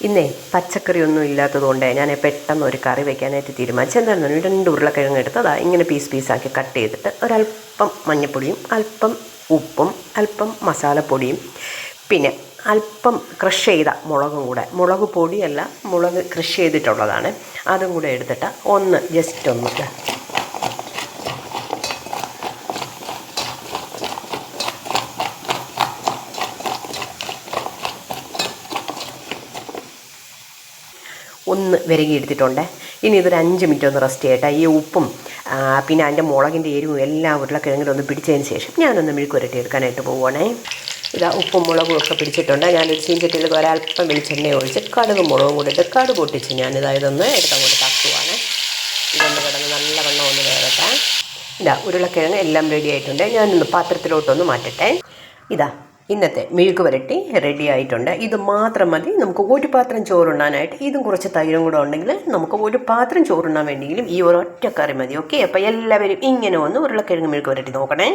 ഇന്നേ പച്ചക്കറിയൊന്നും ഇല്ലാത്തതുകൊണ്ട് ഞാൻ പെട്ടെന്ന് ഒരു കറി വെക്കാനായിട്ട് തീരുമാനിച്ചു. എന്താണെന്ന് പറഞ്ഞാൽ 2 ഉരുളക്കിഴങ്ങ് എടുത്തതാ ഇങ്ങനെ പീസാക്കി കട്ട് ചെയ്തിട്ട് ഒരല്പം മഞ്ഞൾപ്പൊടിയും അല്പം ഉപ്പും അല്പം മസാലപ്പൊടിയും പിന്നെ അല്പം ക്രഷ് ചെയ്ത മുളകും കൂടെ, മുളക് പൊടിയല്ല, മുളക് ക്രഷ് ചെയ്തിട്ടുള്ളതാണ്, അതും കൂടെ എടുത്തിട്ട് ഒന്ന് ജസ്റ്റ് ഒന്ന് വിരകിയെടുത്തിട്ടുണ്ട്. ഇനി ഇതൊരു 5 മിനിറ്റ് ഒന്ന് റെസ്റ്റ് ചെയ്യട്ടെ. ഈ ഉപ്പും പിന്നെ അതിൻ്റെ മുളകിൻ്റെ എരിവും എല്ലാം ഉരുളക്കിഴങ്ങിലൊന്ന് പിടിച്ചതിന് ശേഷം ഞാനൊന്ന് മെഴുക്കുരട്ടി എടുക്കാനായിട്ട് പോവുകയാണേ. ഇതാ ഉപ്പും മുളകും ഒക്കെ പിടിച്ചിട്ടുണ്ട്. ഞാനൊരു ചീഞ്ചട്ടിയിൽ ഒരല്പം വെളിച്ചെണ്ണ ഒഴിച്ച് കടുകും മുളകും കൂടി ഇട്ട് കടുക് പൊട്ടിച്ച് ഇതൊന്ന് എടുത്തങ്ങോട്ട് തട്ടുവാണ്. ഇതൊന്ന് കിടന്ന് നല്ലവണ്ണം ഒന്ന് വേകട്ടെ. ഇതാ ഉരുളക്കിഴങ്ങ് എല്ലാം റെഡി ആയിട്ടുണ്ട്. ഞാനൊന്ന് പാത്രത്തിലോട്ടൊന്ന് മാറ്റട്ടെ. ഇതാ ഇന്നത്തെ മെഴുക്ക് പുരട്ടി റെഡി ആയിട്ടുണ്ട്. ഇത് മാത്രം മതി നമുക്ക് ഒരു പാത്രം ചോറുണ്ണാനായിട്ട്. ഇതും കുറച്ച് തൈരും കൂടെ ഉണ്ടെങ്കിൽ നമുക്ക് ഒരു പാത്രം ചോറുണ്ണാൻ വേണ്ടിയെങ്കിലും ഈ ഒരൊറ്റ കറി മതി. ഓക്കെ, അപ്പോൾ എല്ലാവരും ഇങ്ങനെ ഒന്ന് ഉരുളക്കിഴങ്ങ് മെഴുക്ക് പുരട്ടി നോക്കണേ.